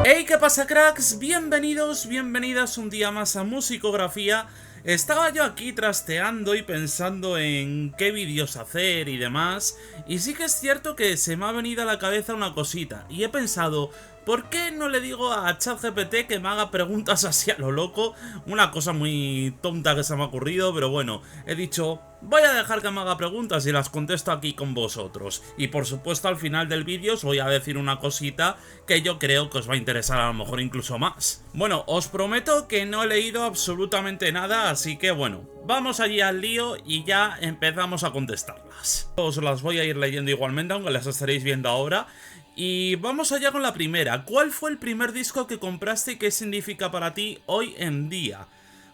Hey, ¿qué pasa, cracks? Bienvenidos, bienvenidas un día más a Musicografía. Estaba yo aquí trasteando y pensando en qué vídeos hacer y demás, y sí que es cierto que se me ha venido a la cabeza una cosita, y he pensado, ¿por qué no le digo a ChatGPT que me haga preguntas así a lo loco? Una cosa muy tonta que se me ha ocurrido, pero bueno, he dicho, voy a dejar que me haga preguntas y las contesto aquí con vosotros. Y por supuesto al final del vídeo os voy a decir una cosita que yo creo que os va a interesar a lo mejor incluso más. Bueno, os prometo que no he leído absolutamente nada, así que bueno, vamos allí al lío y ya empezamos a contestarlas. Os las voy a ir leyendo igualmente, aunque las estaréis viendo ahora. Y vamos allá con la primera. ¿Cuál fue el primer disco que compraste y qué significa para ti hoy en día?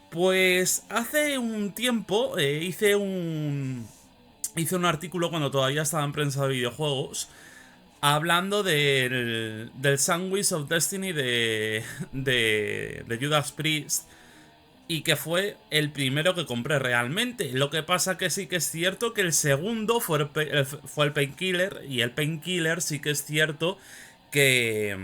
Pues hace un tiempo hice un artículo cuando todavía estaba en prensa de videojuegos hablando del Sandwich of Destiny de Judas Priest, y que fue el primero que compré realmente. Lo que pasa que sí que es cierto que el segundo fue el Painkiller, y el Painkiller sí que es cierto que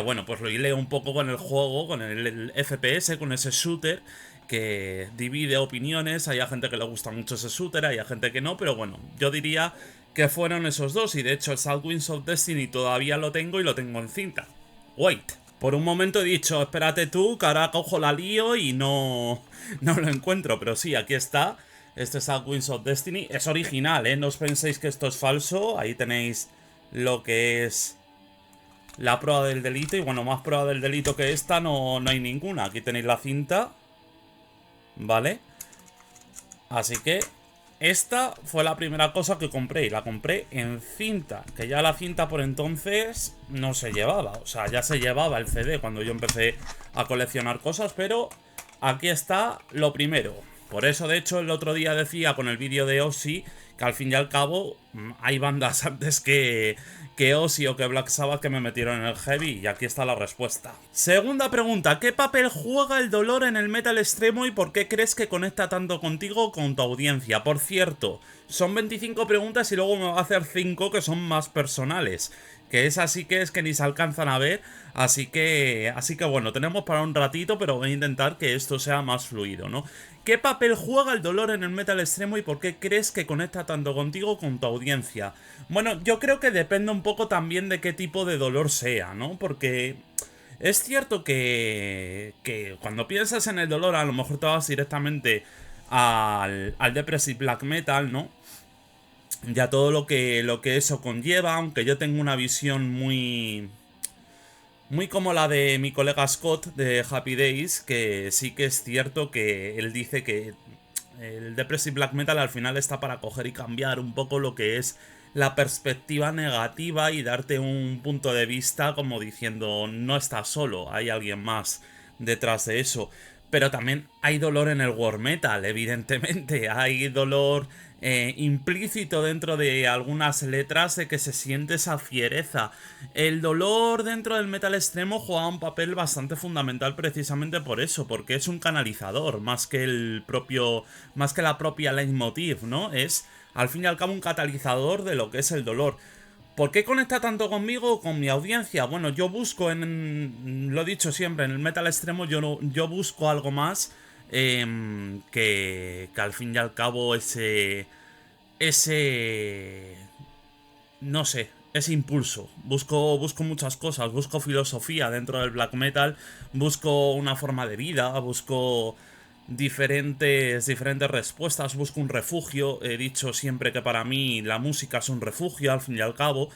bueno, pues lo hilé un poco con el juego, con el FPS, con ese shooter que divide opiniones. Hay gente que le gusta mucho ese shooter, hay gente que no, pero bueno, yo diría que fueron esos dos, y de hecho el Sandwich of Destiny todavía lo tengo y lo tengo en cinta. Wait. Por un momento he dicho, espérate tú, que ahora cojo la lío y no lo encuentro. Pero sí, aquí está. Este es Wings of Destiny. Es original, ¿eh? No os penséis que esto es falso. Ahí tenéis lo que es la prueba del delito. Y bueno, más prueba del delito que esta no hay ninguna. Aquí tenéis la cinta. ¿Vale? Así que esta fue la primera cosa que compré, y la compré en cinta, que ya la cinta por entonces no se llevaba. O sea, ya se llevaba el CD cuando yo empecé a coleccionar cosas, pero aquí está lo primero. Por eso, de hecho, el otro día decía con el vídeo de Ozzy que al fin y al cabo hay bandas antes que Ozzy o que Black Sabbath que me metieron en el heavy, y aquí está la respuesta. Segunda pregunta, ¿qué papel juega el dolor en el metal extremo y por qué crees que conecta tanto contigo o con tu audiencia? Por cierto, son 25 preguntas y luego me va a hacer 5 que son más personales, que es así que es que ni se alcanzan a ver, así que bueno, tenemos para un ratito, pero voy a intentar que esto sea más fluido, ¿no? ¿Qué papel juega el dolor en el metal extremo y por qué crees que conecta tanto contigo con tu audiencia? Bueno, yo creo que depende un poco también de qué tipo de dolor sea, ¿no? Porque es cierto que cuando piensas en el dolor a lo mejor te vas directamente al Depressive Black Metal, ¿no? Ya todo lo que eso conlleva, aunque yo tengo una visión muy como la de mi colega Scott de Happy Days, que sí que es cierto que él dice que el Depressive Black Metal al final está para coger y cambiar un poco lo que es la perspectiva negativa y darte un punto de vista como diciendo, no estás solo, hay alguien más detrás de eso. Pero también hay dolor en el war metal, evidentemente. Hay dolor implícito dentro de algunas letras de que se siente esa fiereza. El dolor dentro del metal extremo juega un papel bastante fundamental precisamente por eso, porque es un canalizador más que más que la propia leitmotiv, ¿no? Es al fin y al cabo un catalizador de lo que es el dolor. ¿Por qué conecta tanto conmigo o con mi audiencia? Bueno, yo busco lo he dicho siempre, en el metal extremo yo busco algo más que al fin y al cabo ese no sé, ese impulso. Busco muchas cosas, busco filosofía dentro del black metal, busco una forma de vida, busco diferentes respuestas, busco un refugio. He dicho siempre que para mí la música es un refugio, al fin y al cabo.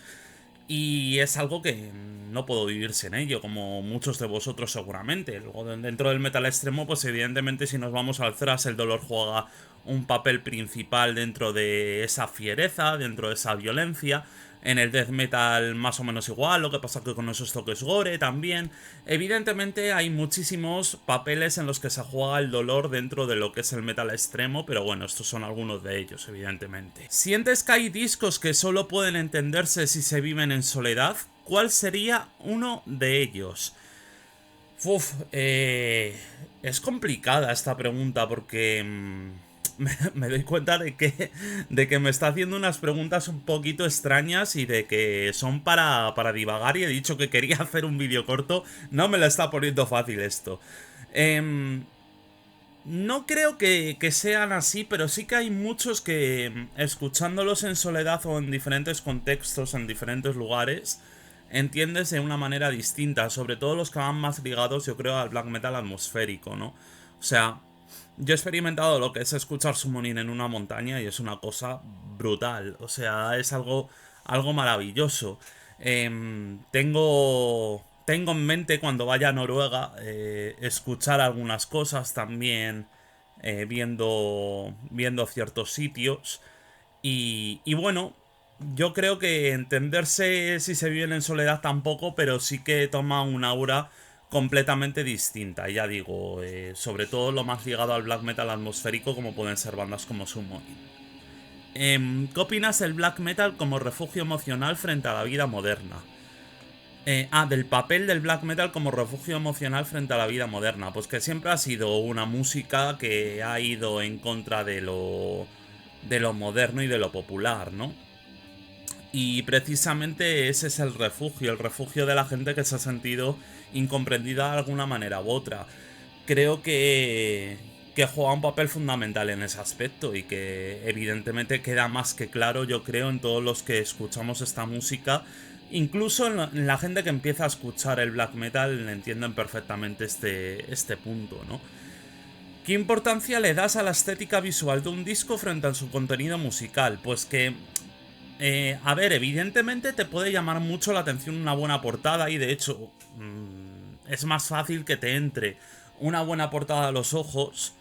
Y es algo que no puedo vivir sin ello, como muchos de vosotros seguramente. Luego, dentro del metal extremo, pues evidentemente si nos vamos al thrash, el dolor juega un papel principal dentro de esa fiereza, dentro de esa violencia. En el death metal más o menos igual, lo que pasa que con esos toques gore también. Evidentemente hay muchísimos papeles en los que se juega el dolor dentro de lo que es el metal extremo, pero bueno, estos son algunos de ellos, evidentemente. ¿Sientes que hay discos que solo pueden entenderse si se viven en soledad? ¿Cuál sería uno de ellos? Uf, es complicada esta pregunta porque me doy cuenta de que me está haciendo unas preguntas un poquito extrañas y de que son para divagar, y he dicho que quería hacer un vídeo corto. No me lo está poniendo fácil esto. No creo que sean así, pero sí que hay muchos que, escuchándolos en soledad o en diferentes contextos, en diferentes lugares, entiendes de una manera distinta. Sobre todo los que van más ligados, yo creo, al black metal atmosférico, ¿no? O sea, yo he experimentado lo que es escuchar Summoning en una montaña y es una cosa brutal. O sea, es algo maravilloso. Tengo en mente cuando vaya a Noruega escuchar algunas cosas también, viendo ciertos sitios. Y bueno, yo creo que entenderse si se viven en soledad tampoco, pero sí que toma una aura completamente distinta. Ya digo, sobre todo lo más ligado al black metal atmosférico, como pueden ser bandas como Summoning. ¿Qué opinas del black metal como refugio emocional frente a la vida moderna? Del papel del black metal como refugio emocional frente a la vida moderna. Pues que siempre ha sido una música que ha ido en contra de lo moderno y de lo popular, ¿no? Y precisamente ese es el refugio de la gente que se ha sentido incomprendida de alguna manera u otra. Creo que juega un papel fundamental en ese aspecto y que evidentemente queda más que claro, yo creo, en todos los que escuchamos esta música. Incluso en la gente que empieza a escuchar el black metal entienden perfectamente este punto, ¿no? ¿Qué importancia le das a la estética visual de un disco frente a su contenido musical? Pues que a ver, evidentemente te puede llamar mucho la atención una buena portada y de hecho es más fácil que te entre una buena portada a los ojos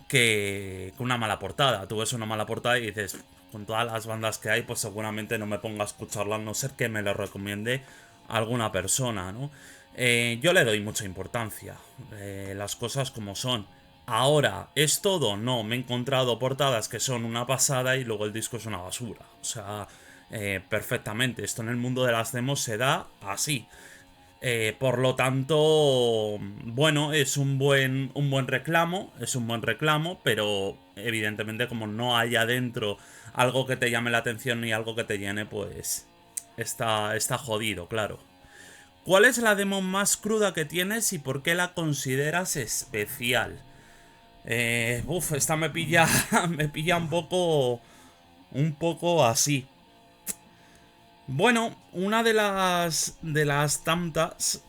que una mala portada. Tú ves una mala portada y dices, con todas las bandas que hay, pues seguramente no me ponga a escucharla, a no ser que me lo recomiende alguna persona, ¿no? Yo le doy mucha importancia, las cosas como son. Ahora, ¿es todo? No, me he encontrado portadas que son una pasada y luego el disco es una basura. O sea, perfectamente. Esto en el mundo de las demos se da así. Por lo tanto, bueno, es un buen reclamo, es un buen reclamo, pero evidentemente como no hay adentro algo que te llame la atención ni algo que te llene, pues está jodido, claro. ¿Cuál es la demo más cruda que tienes y por qué la consideras especial? Esta me pilla, me pilla un poco así. Bueno, una de las tantas,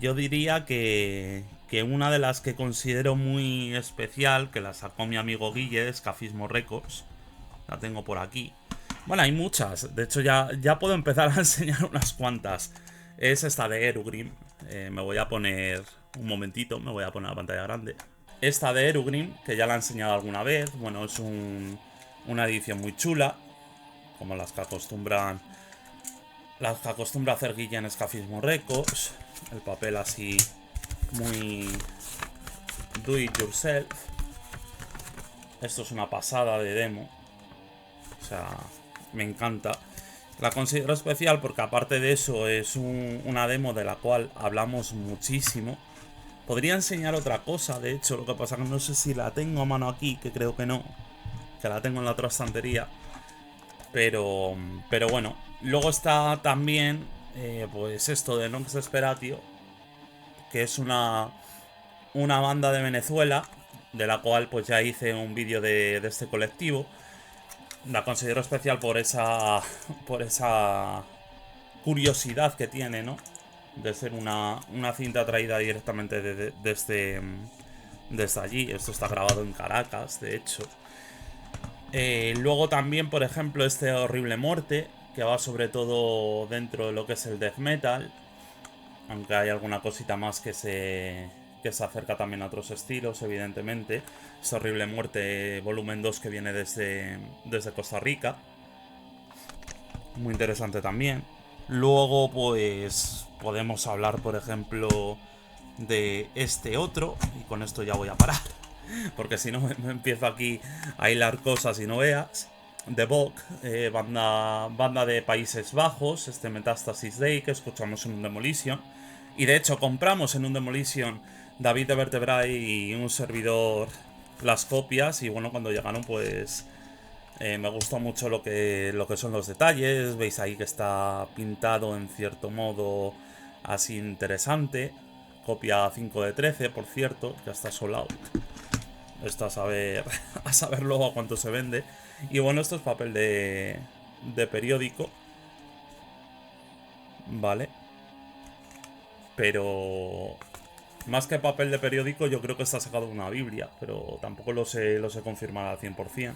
yo diría que una de las que considero muy especial, que la sacó mi amigo Guille de Escafismo Records, la tengo por aquí. Bueno, hay muchas, de hecho ya puedo empezar a enseñar unas cuantas. Es esta de Erugrim, me voy a poner un momentito, me voy a poner la pantalla grande. Esta de Erugrim, que ya la he enseñado alguna vez, bueno, es una edición muy chula, como las que acostumbra hacer Guille en Escafismo Records. El papel así muy do it yourself. Esto es una pasada de demo. O sea, me encanta. La considero especial porque aparte de eso es una demo de la cual hablamos muchísimo. Podría enseñar otra cosa, de hecho, lo que pasa que no sé si la tengo a mano aquí, que creo que no. Que la tengo en la otra estantería. Pero bueno. Luego está también, pues esto de Nox Desperatio, que es una banda de Venezuela, de la cual pues ya hice un vídeo de este colectivo. La considero especial por esa curiosidad que tiene, ¿no? De ser una cinta traída directamente desde allí. Esto está grabado en Caracas, de hecho. Luego también, por ejemplo, este Horrible Muerte, que va sobre todo dentro de lo que es el death metal, aunque hay alguna cosita más que se acerca también a otros estilos, evidentemente. Este Horrible Muerte volumen 2 que viene desde Costa Rica, muy interesante también. Luego pues podemos hablar, por ejemplo, de este otro, y con esto ya voy a parar porque si no me empiezo aquí a hilar cosas y no veas. The Bog, banda de Países Bajos, este Metastasis Day que escuchamos en un Demolition. Y de hecho compramos en un Demolition David de Vertebrae y un servidor las copias y bueno, cuando llegaron pues me gustó mucho lo que son los detalles. Veis ahí que está pintado en cierto modo así interesante. Copia 5 de 13, por cierto, ya está sold out. Esto a saber, a saber luego a cuánto se vende. Y bueno, esto es papel de periódico. Vale. Pero más que papel de periódico, yo creo que está sacado de una Biblia. Pero tampoco lo sé confirmar al 100%.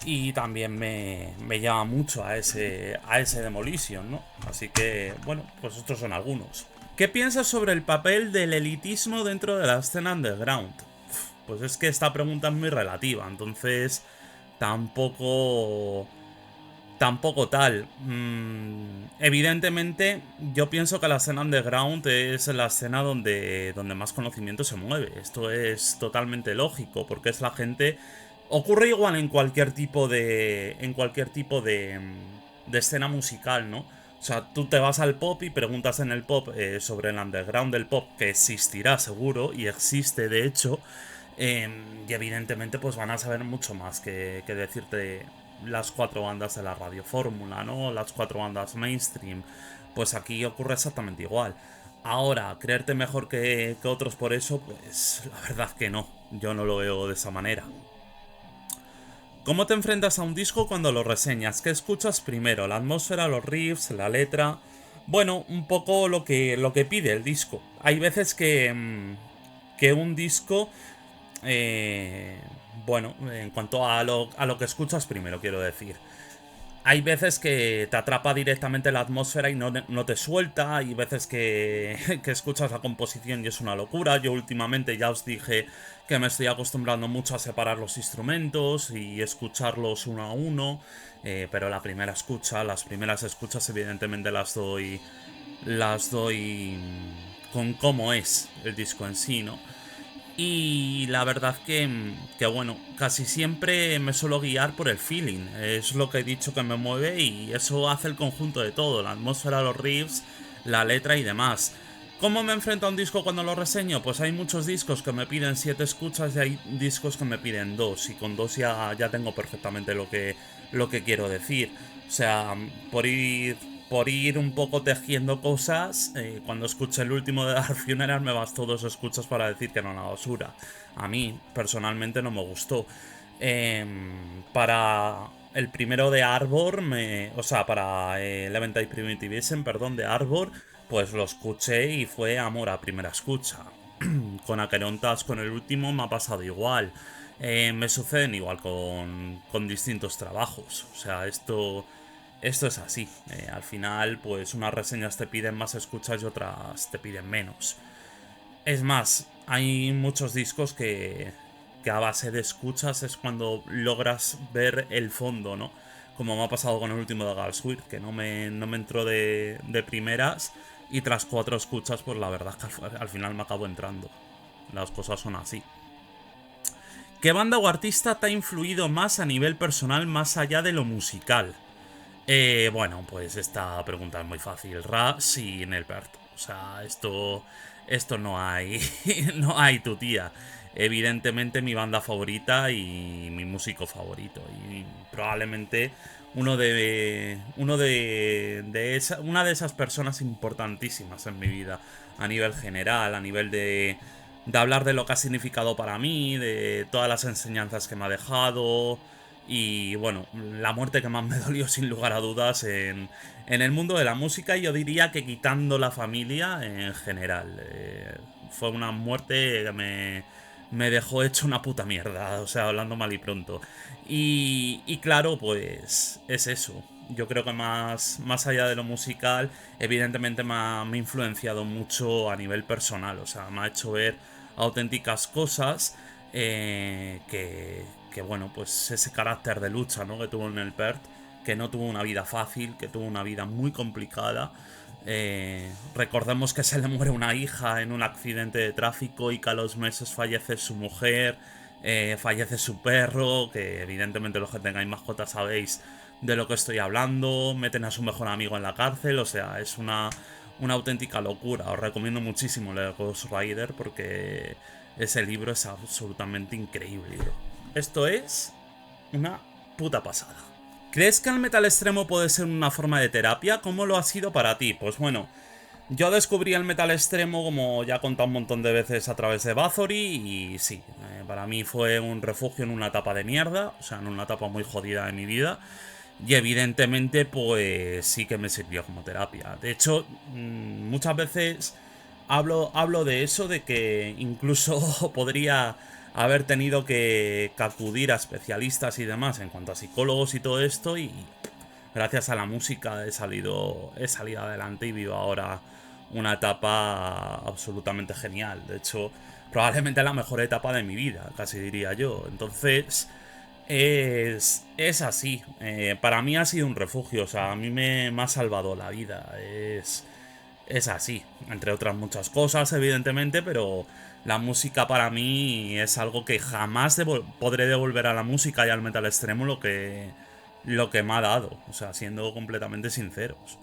Y también me llama mucho a ese Demolition, ¿no? Así que, bueno, pues estos son algunos. ¿Qué piensas sobre el papel del elitismo dentro de la escena underground? Pues es que esta pregunta es muy relativa, entonces tampoco tampoco tal. Evidentemente, yo pienso que la escena underground es la escena donde más conocimiento se mueve. Esto es totalmente lógico, porque es la gente. Ocurre igual en cualquier tipo de. En cualquier tipo de escena musical, ¿no? O sea, tú te vas al pop y preguntas en el pop sobre el underground del pop, que existirá seguro, y existe de hecho. Y evidentemente pues van a saber mucho más que decirte las cuatro bandas de la radio fórmula, ¿no? Las cuatro bandas mainstream. Pues aquí ocurre exactamente igual. Ahora, creerte mejor que otros por eso, pues la verdad que no. Yo no lo veo de esa manera. ¿Cómo te enfrentas a un disco cuando lo reseñas? ¿Qué escuchas primero? ¿La atmósfera, los riffs, la letra? Bueno, un poco lo que pide el disco. Hay veces que un disco eh, bueno, en cuanto a lo que escuchas primero, quiero decir. Hay veces que te atrapa directamente la atmósfera y no te suelta. Hay veces que escuchas la composición y es una locura. Yo últimamente ya os dije que me estoy acostumbrando mucho a separar los instrumentos y escucharlos uno a uno. Pero la primera escucha, las primeras escuchas evidentemente las doy con cómo es el disco en sí, ¿no? Y la verdad que bueno, casi siempre me suelo guiar por el feeling. Es lo que he dicho que me mueve y eso hace el conjunto de todo, la atmósfera, los riffs, la letra y demás. ¿Cómo me enfrento a un disco cuando lo reseño? Pues hay muchos discos que me piden 7 escuchas y hay discos que me piden 2 y con 2 ya tengo perfectamente lo que quiero decir. O sea, por ir un poco tejiendo cosas, cuando escuché el último de Dark Funeral me bastó 2 escuchas para decir que era una basura. A mí, personalmente, no me gustó. Para el primero de Arbor, o sea, para Elemental Primitivism, perdón, de Arbor, pues lo escuché y fue amor a primera escucha. Con Aquerontas, con el último, me ha pasado igual. Me suceden igual con distintos trabajos. O sea, esto es así. Al final, pues unas reseñas te piden más escuchas y otras te piden menos. Es más, hay muchos discos que a base de escuchas es cuando logras ver el fondo, ¿no? Como me ha pasado con el último de Galsweir, que no me entró de primeras y tras 4 escuchas, pues la verdad es que al final me acabo entrando. Las cosas son así. ¿Qué banda o artista te ha influido más a nivel personal más allá de lo musical? Bueno, pues esta pregunta es muy fácil. Rush y Nelbert. O sea, esto no hay, no hay tu tía. Evidentemente mi banda favorita y mi músico favorito. Y probablemente una de esas personas importantísimas en mi vida. A nivel general, a nivel de hablar de lo que ha significado para mí, de todas las enseñanzas que me ha dejado. Y bueno, la muerte que más me dolió sin lugar a dudas en el mundo de la música, yo diría que quitando la familia en general. Fue una muerte que me dejó hecho una puta mierda, o sea, hablando mal y pronto. Y claro, pues es eso. Yo creo que más allá de lo musical, evidentemente me ha influenciado mucho a nivel personal, o sea, me ha hecho ver auténticas cosas que bueno, pues ese carácter de lucha, ¿no? Que tuvo en el PERT, que no tuvo una vida fácil, que tuvo una vida muy complicada. Recordemos que se le muere una hija en un accidente de tráfico y que a los meses fallece su mujer, fallece su perro, que evidentemente los que tengáis mascotas sabéis de lo que estoy hablando, meten a su mejor amigo en la cárcel, o sea, es una auténtica locura. Os recomiendo muchísimo leer Ghost Rider porque ese libro es absolutamente increíble, bro. Esto es una puta pasada. ¿Crees que el metal extremo puede ser una forma de terapia? ¿Cómo lo ha sido para ti? Pues bueno, yo descubrí el metal extremo, como ya he contado un montón de veces, a través de Bathory. Y sí, para mí fue un refugio en una etapa de mierda, o sea, en una etapa muy jodida de mi vida. Y evidentemente, pues sí que me sirvió como terapia. De hecho, muchas veces hablo de eso, de que incluso podría haber tenido que acudir a especialistas y demás en cuanto a psicólogos y todo esto. Y gracias a la música he salido adelante y vivo ahora una etapa absolutamente genial. De hecho, probablemente la mejor etapa de mi vida, casi diría yo. Entonces, es así. Para mí ha sido un refugio. O sea, a mí me ha salvado la vida. Es así. Entre otras muchas cosas, evidentemente, pero la música para mí es algo que jamás podré devolver a la música y al metal extremo lo que me ha dado. O sea, siendo completamente sinceros.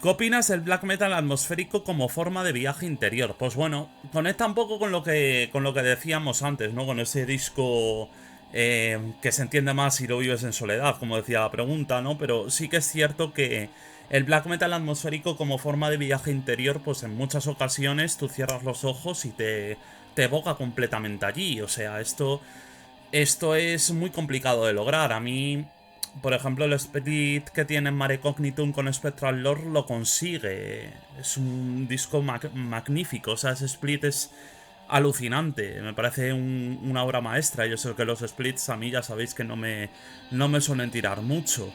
¿Qué opinas del black metal atmosférico como forma de viaje interior? Pues bueno, conecta un poco con lo que decíamos antes, ¿no? Con ese disco que se entiende más si lo vives en soledad, como decía la pregunta, ¿no? Pero sí que es cierto que el black metal atmosférico como forma de viaje interior, pues en muchas ocasiones tú cierras los ojos y te evoca completamente allí. O sea, esto es muy complicado de lograr. A mí, por ejemplo, el split que tiene Mare Cognitum con Spectral Lord lo consigue. Es un disco magnífico. O sea, ese split es alucinante. Me parece una obra maestra. Yo sé que los splits a mí ya sabéis que no me suelen tirar mucho.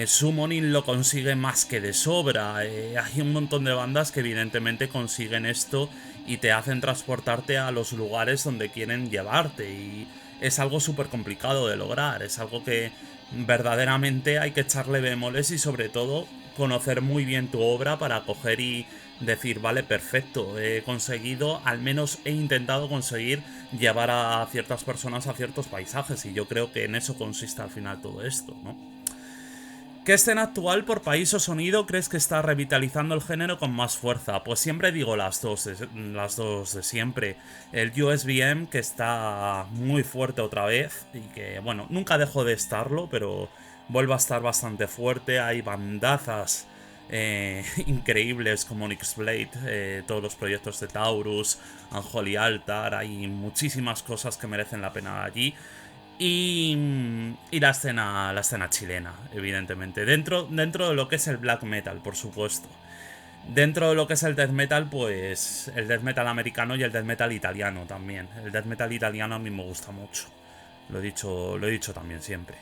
Summoning lo consigue más que de sobra. Hay un montón de bandas que evidentemente consiguen esto y te hacen transportarte a los lugares donde quieren llevarte. Y es algo súper complicado de lograr. Es algo que verdaderamente hay que echarle bemoles y sobre todo conocer muy bien tu obra para coger y decir, vale, perfecto, he conseguido, al menos he intentado conseguir llevar a ciertas personas a ciertos paisajes y yo creo que en eso consiste al final todo esto, ¿no? ¿Qué escena actual por país o sonido crees que está revitalizando el género con más fuerza? Pues siempre digo las dos de siempre. El USBM, que está muy fuerte otra vez y que, bueno, nunca dejó de estarlo, pero vuelve a estar bastante fuerte. Hay bandazas increíbles como Nyx Blade, todos los proyectos de Taurus, Unholy Altar. Hay muchísimas cosas que merecen la pena allí. Y la escena chilena, evidentemente. Dentro de lo que es el black metal, por supuesto. Dentro de lo que es el death metal, pues el death metal americano y el death metal italiano también. El death metal italiano a mí me gusta mucho. Lo he dicho también siempre.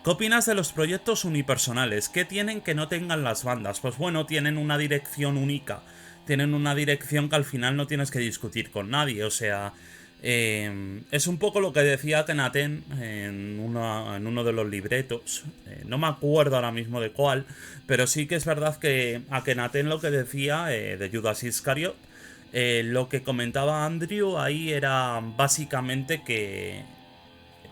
¿Qué opinas de los proyectos unipersonales? ¿Qué tienen que no tengan las bandas? Pues bueno, tienen una dirección única. Tienen una dirección que al final no tienes que discutir con nadie. O sea, es un poco lo que decía Kenaten en uno de los libretos. No me acuerdo ahora mismo de cuál, pero sí que es verdad que a Kenaten lo que decía de Judas Iscariot, lo que comentaba Andrew ahí era básicamente que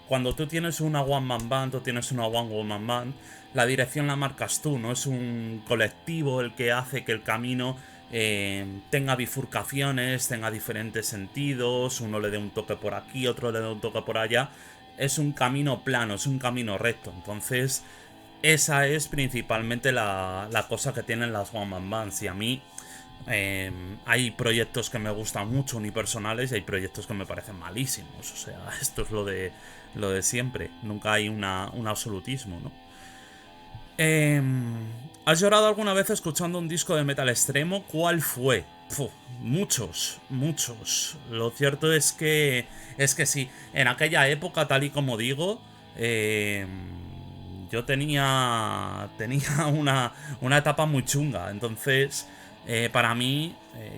cuando tú tienes una One Man Band o tienes una One Woman Band, la dirección la marcas tú, no es un colectivo el que hace que el camino tenga bifurcaciones, tenga diferentes sentidos, uno le dé un toque por aquí, otro le dé un toque por allá. Es un camino plano, es un camino recto. Entonces, esa es principalmente la cosa que tienen las One Man Bands. Y a mí hay proyectos que me gustan mucho unipersonales y hay proyectos que me parecen malísimos. O sea, esto es lo de siempre. Nunca hay un absolutismo, ¿no? ¿Has llorado alguna vez escuchando un disco de metal extremo? ¿Cuál fue? Muchos, muchos. Lo cierto es que sí. En aquella época, tal y como digo, yo tenía una etapa muy chunga. Entonces, para mí,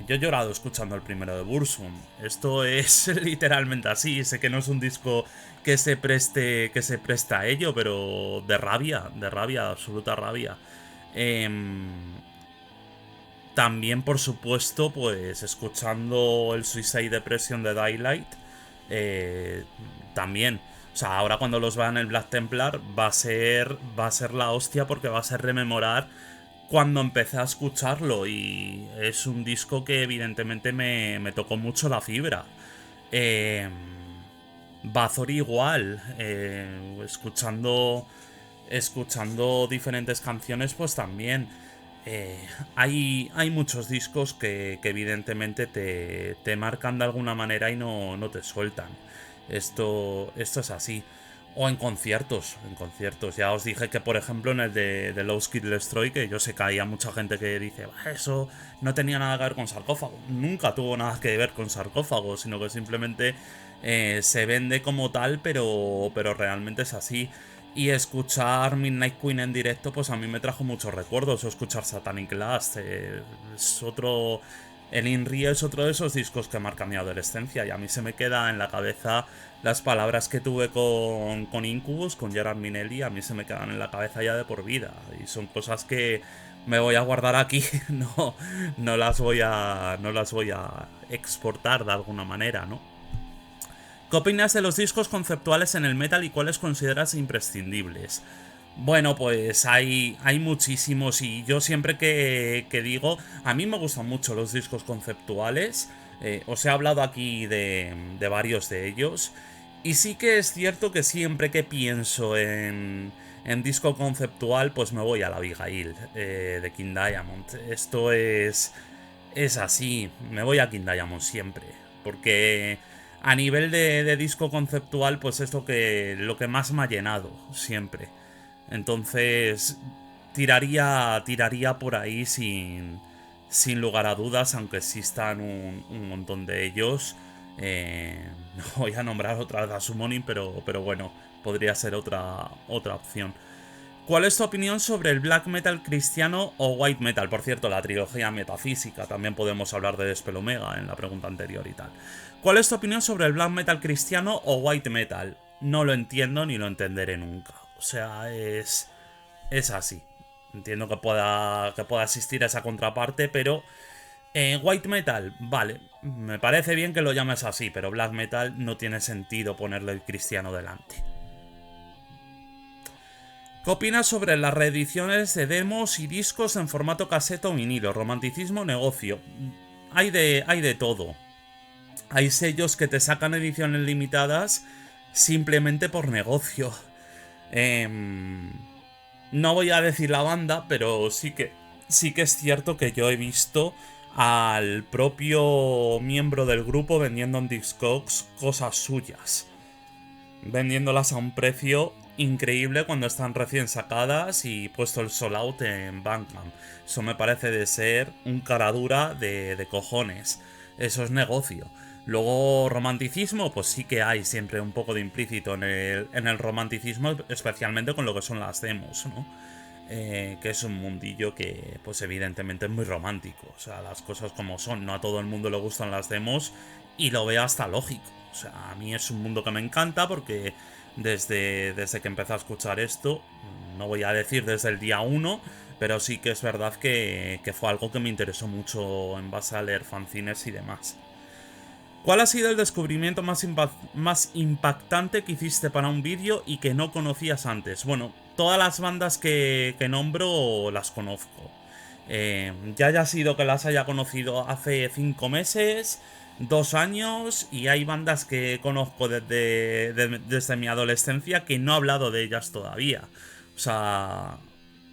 yo he llorado escuchando el primero de Burzum. Esto es literalmente así. Sé que no es un disco que se presta a ello, pero de rabia, absoluta rabia. Em, También, por supuesto, pues escuchando el Suicide Depression de Daylight, eh, también. O sea, ahora cuando los vean en el Black Templar va a ser la hostia porque va a ser rememorar cuando empecé a escucharlo y es un disco que evidentemente me tocó mucho la fibra. Eh, Bathory igual, escuchando diferentes canciones pues también. Hay muchos discos que evidentemente te marcan de alguna manera y no te sueltan. Esto es así. O en conciertos. Ya os dije que, por ejemplo, en el de Low Skid Destroy, que yo sé que hay mucha gente que dice, "Bah, eso no tenía nada que ver con sarcófago". Nunca tuvo nada que ver con sarcófago, sino que simplemente se vende como tal, pero realmente es así. Y escuchar Midnight Queen en directo, pues a mí me trajo muchos recuerdos. O escuchar Satanic Last, es otro. El Inri es otro de esos discos que marca mi adolescencia y a mí se me queda en la cabeza las palabras que tuve con Incubus, con Gerard Minelli, a mí se me quedan en la cabeza ya de por vida. Y son cosas que me voy a guardar aquí, no las voy a exportar de alguna manera, ¿no? ¿Qué opinas de los discos conceptuales en el metal y cuáles consideras imprescindibles? Bueno, pues hay muchísimos y yo siempre que digo, a mí me gustan mucho los discos conceptuales, os he hablado aquí de varios de ellos, y sí que es cierto que siempre que pienso en disco conceptual, pues me voy a la Abigail de King Diamond. Es así, me voy a King Diamond siempre, porque a nivel de disco conceptual, pues es lo que más me ha llenado siempre. Entonces, tiraría por ahí sin lugar a dudas, aunque existan un montón de ellos. No voy a nombrar otra vez a Summoning, pero bueno, podría ser otra opción. ¿Cuál es tu opinión sobre el black metal cristiano o white metal? Por cierto, la trilogía metafísica, también podemos hablar de Dispel Omega en la pregunta anterior y tal. ¿Cuál es tu opinión sobre el black metal cristiano o white metal? No lo entiendo ni lo entenderé nunca. O sea, es así. Entiendo que pueda existir esa contraparte, pero white metal, vale, me parece bien que lo llames así, pero black metal no tiene sentido ponerle el cristiano delante. ¿Qué opinas sobre las reediciones de demos y discos en formato caseta o vinilo? Romanticismo, negocio. Hay de todo. Hay sellos que te sacan ediciones limitadas simplemente por negocio. Em, no voy a decir la banda, pero sí que es cierto que yo he visto al propio miembro del grupo vendiendo en Discogs cosas suyas, vendiéndolas a un precio increíble cuando están recién sacadas y puesto el sold out en Bandcamp. Eso me parece de ser un cara dura de cojones. Eso es negocio. Luego, romanticismo, pues sí que hay siempre un poco de implícito en el romanticismo, especialmente con lo que son las demos, ¿no? Que es un mundillo que, pues evidentemente es muy romántico. O sea, las cosas como son. No a todo el mundo le gustan las demos y lo veo hasta lógico. O sea, a mí es un mundo que me encanta porque desde que empecé a escuchar esto, no voy a decir desde el día uno, pero sí que es verdad que fue algo que me interesó mucho en base a leer fanzines y demás. ¿Cuál ha sido el descubrimiento más impactante que hiciste para un vídeo y que no conocías antes? Bueno, todas las bandas que nombro las conozco. Ya haya sido que las haya conocido hace 5 meses, 2 años, y hay bandas que conozco desde mi adolescencia que no he hablado de ellas todavía. O sea,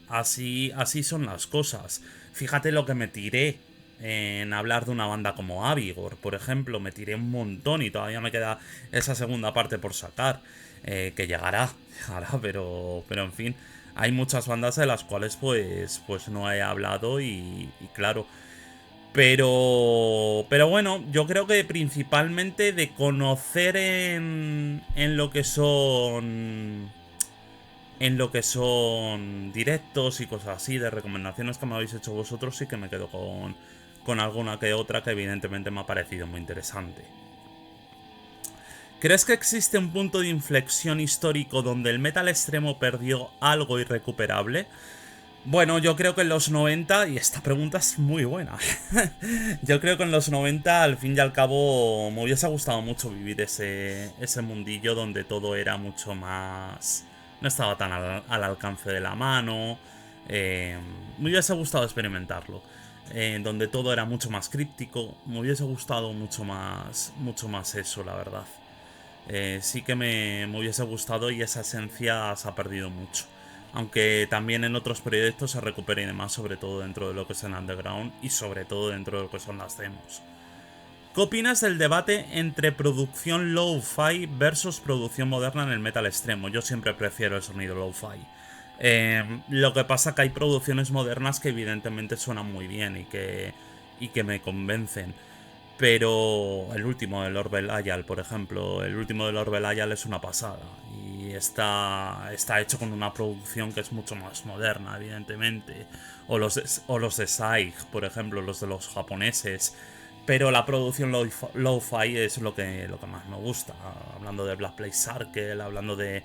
así son las cosas. Fíjate lo que me tiré en hablar de una banda como Avigor, por ejemplo. Me tiré un montón y todavía me queda esa segunda parte por sacar. Que llegará, pero en fin. Hay muchas bandas de las cuales pues no he hablado y claro. Pero bueno, yo creo que principalmente de conocer en lo que son directos y cosas así, de recomendaciones que me habéis hecho vosotros, sí que me quedo con alguna que otra que evidentemente me ha parecido muy interesante. ¿Crees que existe un punto de inflexión histórico donde el metal extremo perdió algo irrecuperable? Bueno, yo creo que en los 90, y esta pregunta es muy buena, yo creo que en los 90 al fin y al cabo me hubiese gustado mucho vivir ese mundillo donde todo era mucho más. No estaba tan al alcance de la mano. Me hubiese gustado experimentarlo. Donde todo era mucho más críptico. Me hubiese gustado mucho más eso, la verdad. Sí que me hubiese gustado y esa esencia se ha perdido mucho. Aunque también en otros proyectos se recupera y demás, sobre todo dentro de lo que es el underground y sobre todo dentro de lo que son las demos. ¿Qué opinas del debate entre producción low-fi versus producción moderna en el metal extremo? Yo siempre prefiero el sonido low-fi. Lo que pasa que hay producciones modernas que evidentemente suenan muy bien y que me convencen. Pero el último de Lord Belial, por ejemplo, el último de Lord Belial es una pasada. Y está hecho con una producción que es mucho más moderna, evidentemente. O los de Saig, por ejemplo, los de los japoneses. Pero la producción lo-fi es lo que más me gusta. Hablando de Black Place Circle, hablando de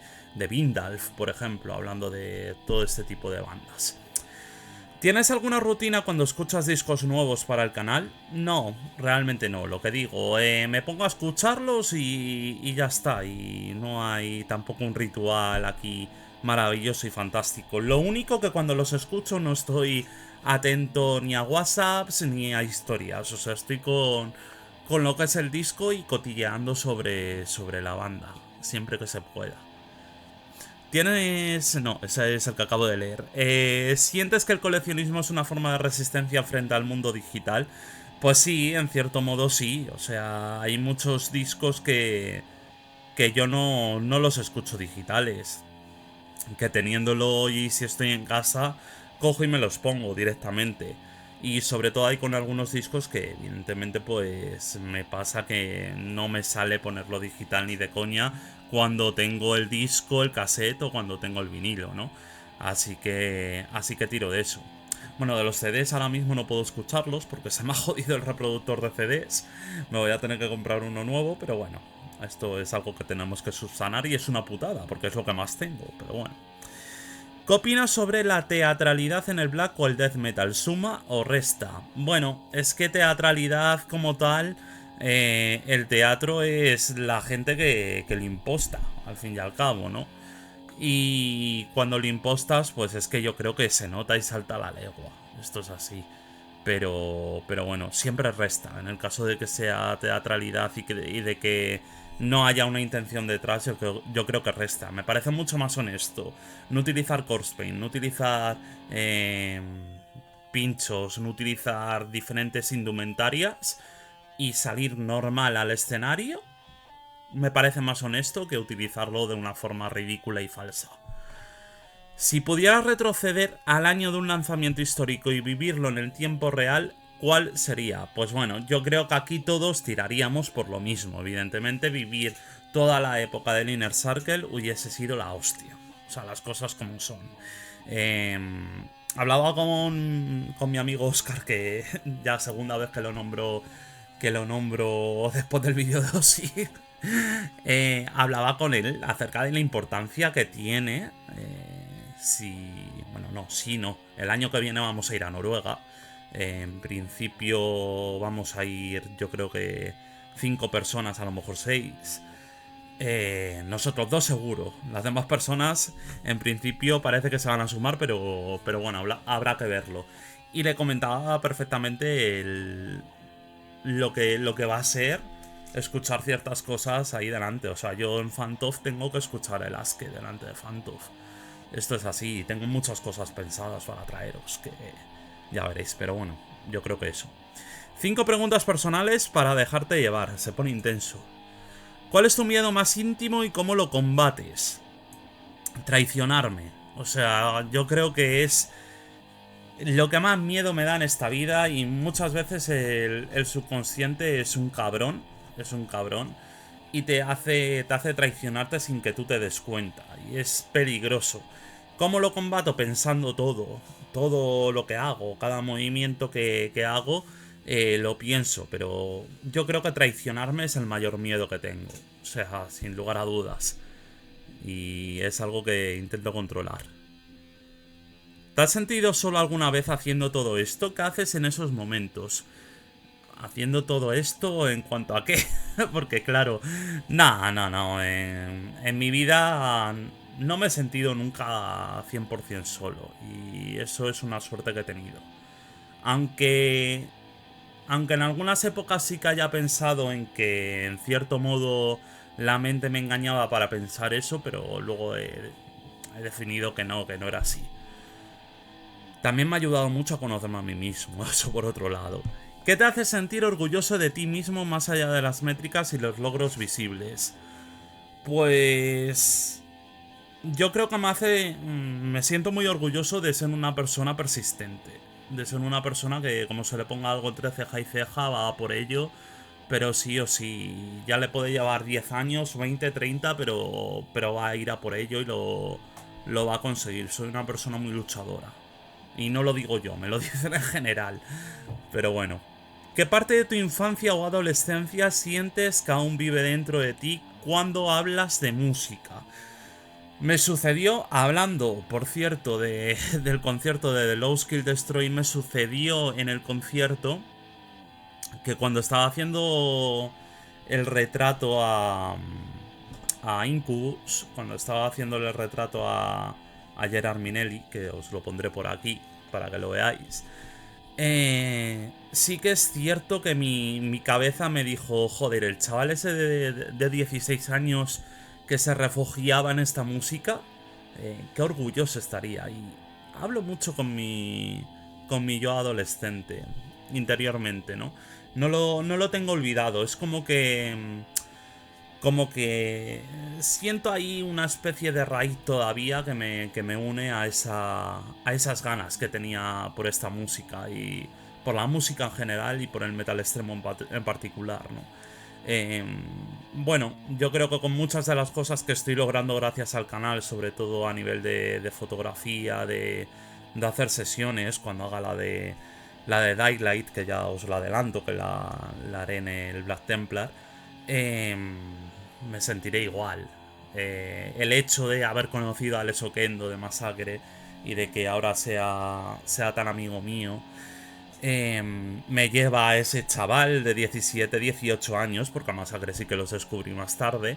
Vindalf, por ejemplo, hablando de todo este tipo de bandas. ¿Tienes alguna rutina cuando escuchas discos nuevos para el canal? No, realmente no, lo que digo. Me pongo a escucharlos y ya está. Y no hay tampoco un ritual aquí maravilloso y fantástico. Lo único que cuando los escucho no estoy atento ni a WhatsApps ni a historias. O sea, estoy con lo que es el disco y cotilleando sobre la banda, siempre que se pueda. Tienes... No, ese es el que acabo de leer. ¿Sientes que el coleccionismo es una forma de resistencia frente al mundo digital? Pues sí, en cierto modo sí. O sea, hay muchos discos que yo no los escucho digitales. Que teniéndolo y si estoy en casa, cojo y me los pongo directamente. Y sobre todo hay con algunos discos que evidentemente pues me pasa que no me sale ponerlo digital ni de coña cuando tengo el disco, el cassette o cuando tengo el vinilo, ¿no? Así que tiro de eso. Bueno, de los CDs ahora mismo no puedo escucharlos porque se me ha jodido el reproductor de CDs. Me voy a tener que comprar uno nuevo, pero bueno, esto es algo que tenemos que subsanar y es una putada porque es lo que más tengo, pero bueno. ¿Qué opinas sobre la teatralidad en el black o el death metal? ¿Suma o resta? Bueno, es que teatralidad como tal, el teatro es la gente que lo imposta, al fin y al cabo, ¿no? Y cuando lo impostas, pues es que yo creo que se nota y salta la legua. Esto es así. Pero bueno, siempre resta. En el caso de que sea teatralidad y de que no haya una intención detrás, yo creo que resta. Me parece mucho más honesto no utilizar corpse paint, no utilizar pinchos, no utilizar diferentes indumentarias y salir normal al escenario. Me parece más honesto que utilizarlo de una forma ridícula y falsa. Si pudieras retroceder al año de un lanzamiento histórico y vivirlo en el tiempo real, ¿cuál sería? Pues bueno, yo creo que aquí todos tiraríamos por lo mismo. Evidentemente, vivir toda la época del Inner Circle hubiese sido la hostia. O sea, las cosas como son. Eh, Hablaba con mi amigo Oscar, que ya segunda vez que lo nombro después del vídeo de Osir. Hablaba con él acerca de la importancia que tiene. Bueno, no, sí, no. El año que viene vamos a ir a Noruega. En principio vamos a ir, yo creo que 5 personas, a lo mejor 6. Nosotros dos seguro. Las demás personas, en principio, parece que se van a sumar, pero bueno, habrá que verlo. Y le comentaba perfectamente lo que va a ser escuchar ciertas cosas ahí delante. O sea, yo en Fantof tengo que escuchar el Aske delante de Fantof. Esto es así, tengo muchas cosas pensadas para traeros, que ya veréis, pero bueno, yo creo que eso. 5 preguntas personales para dejarte llevar, se pone intenso. ¿Cuál es tu miedo más íntimo y cómo lo combates? Traicionarme. O sea, yo creo que es lo que más miedo me da en esta vida y muchas veces el subconsciente es un cabrón. Es un cabrón. Y te hace traicionarte sin que tú te des cuenta. Y es peligroso. ¿Cómo lo combato? Pensando todo. Todo lo que hago. Cada movimiento que hago lo pienso. Pero yo creo que traicionarme es el mayor miedo que tengo. O sea, sin lugar a dudas. Y es algo que intento controlar. ¿Te has sentido solo alguna vez haciendo todo esto? ¿Qué haces en esos momentos? Haciendo todo esto en cuanto a qué. Porque claro, no. En mi vida no me he sentido nunca 100% solo. Y eso es una suerte que he tenido. Aunque aunque en algunas épocas sí que haya pensado en que en cierto modo la mente me engañaba para pensar eso, pero luego he definido que no era así. También me ha ayudado mucho a conocerme a mí mismo, eso por otro lado. ¿Qué te hace sentir orgulloso de ti mismo más allá de las métricas y los logros visibles? Pues yo creo que me siento muy orgulloso de ser una persona persistente. De ser una persona que, como se le ponga algo entre ceja y ceja, va a por ello. Pero sí o sí, ya le puede llevar 10 años, 20, 30, pero va a ir a por ello y lo va a conseguir. Soy una persona muy luchadora. Y no lo digo yo, me lo dicen en general. Pero bueno. ¿Qué parte de tu infancia o adolescencia sientes que aún vive dentro de ti cuando hablas de música? Me sucedió, hablando, por cierto, del concierto de The Low Skill Destroy, me sucedió en el concierto que cuando estaba haciendo el retrato a Incubus, cuando estaba haciéndole el retrato a Gerard Minelli, que os lo pondré por aquí para que lo veáis, sí que es cierto que mi cabeza me dijo, joder, el chaval ese de 16 años que se refugiaba en esta música, qué orgulloso estaría. Y hablo mucho con mi yo adolescente, interiormente, ¿no? No lo tengo olvidado, es como que siento ahí una especie de raíz todavía que me une a esas ganas que tenía por esta música y por la música en general y por el metal extremo en particular, ¿no? Eh, bueno, yo creo que con muchas de las cosas que estoy logrando gracias al canal, sobre todo a nivel de fotografía, de hacer sesiones, cuando haga la de Daylight, que ya os lo adelanto, que la haré en el Black Templar, eh, me sentiré igual. El hecho de haber conocido a Alex Oquendo de Masacre y de que ahora sea tan amigo mío, me lleva a ese chaval de 17, 18 años, porque a Masacre sí que los descubrí más tarde,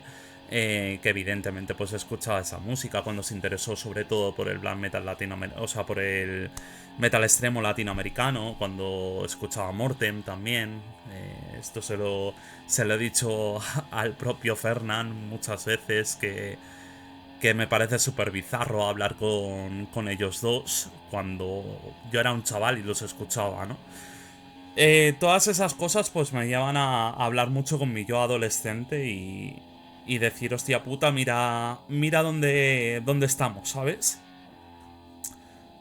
que evidentemente pues escuchaba esa música cuando se interesó sobre todo por el black metal latinoamericano, o sea, por el metal extremo latinoamericano, cuando escuchaba Mortem también. Esto se lo he dicho al propio Fernán muchas veces, que me parece súper bizarro hablar con ellos dos cuando yo era un chaval y los escuchaba, ¿no? Todas esas cosas pues me llevan a hablar mucho con mi yo adolescente y decir, hostia puta, mira dónde estamos, ¿sabes?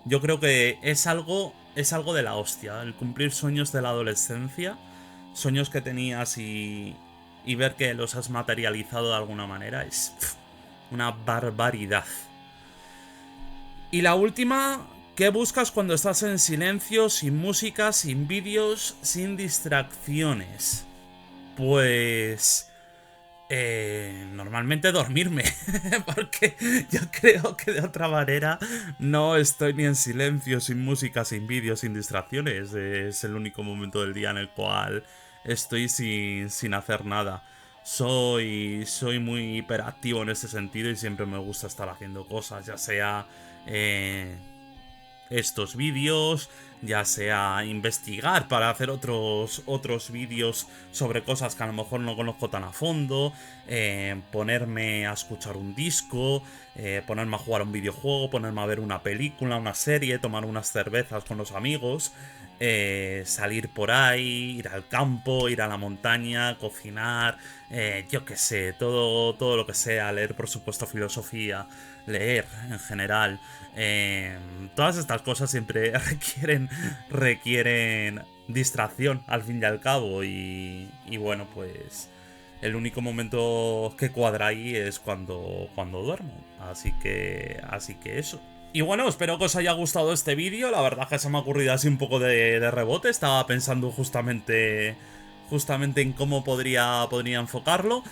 Yo creo que es algo de la hostia, el cumplir sueños de la adolescencia, sueños que tenías y ver que los has materializado de alguna manera es una barbaridad. Y la última, ¿qué buscas cuando estás en silencio, sin música, sin vídeos, sin distracciones? Pues... normalmente dormirme, porque yo creo que de otra manera no estoy ni en silencio, sin música, sin vídeos, sin distracciones. Es el único momento del día en el cual estoy sin hacer nada. Soy muy hiperactivo en ese sentido y siempre me gusta estar haciendo cosas, ya sea eh, estos vídeos, ya sea investigar para hacer otros vídeos sobre cosas que a lo mejor no conozco tan a fondo, ponerme a escuchar un disco, ponerme a jugar un videojuego, ponerme a ver una película, una serie, tomar unas cervezas con los amigos, salir por ahí, ir al campo, ir a la montaña, cocinar, yo qué sé, todo lo que sea, leer por supuesto filosofía, leer en general. Todas estas cosas siempre requieren distracción al fin y al cabo y bueno, pues el único momento que cuadra ahí es cuando duermo. Así que eso. Y bueno, espero que os haya gustado este vídeo. La verdad es que se me ha ocurrido así un poco de rebote. Estaba pensando justamente en cómo podría enfocarlo.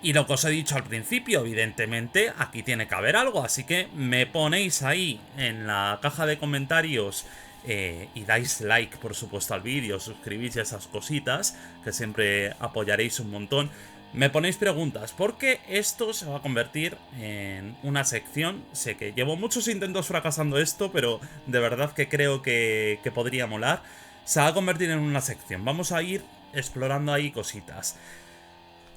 Y lo que os he dicho al principio, evidentemente, aquí tiene que haber algo. Así que me ponéis ahí en la caja de comentarios y dais like, por supuesto, al vídeo, suscribís y esas cositas, que siempre apoyaréis un montón. me ponéis preguntas, porque esto se va a convertir en una sección. Sé que llevo muchos intentos fracasando esto, pero de verdad que creo que podría molar. Se va a convertir en una sección. Vamos a ir explorando ahí cositas.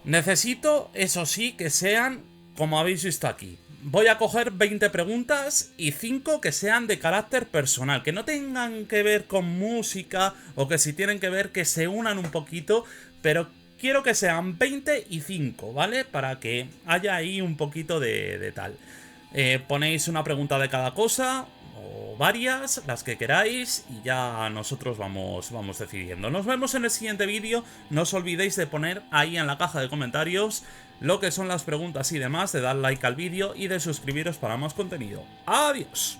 Necesito, eso sí, que sean como habéis visto aquí. Voy a coger 20 preguntas y 5 que sean de carácter personal, que no tengan que ver con música o que si tienen que ver que se unan un poquito, pero quiero que sean 20 y 5, ¿vale? Para que haya ahí un poquito de tal. Ponéis una pregunta de cada cosa, o varias, las que queráis, y ya nosotros vamos decidiendo. Nos vemos en el siguiente vídeo. No os olvidéis de poner ahí en la caja de comentarios lo que son las preguntas y demás, de dar like al vídeo y de suscribiros para más contenido. ¡Adiós!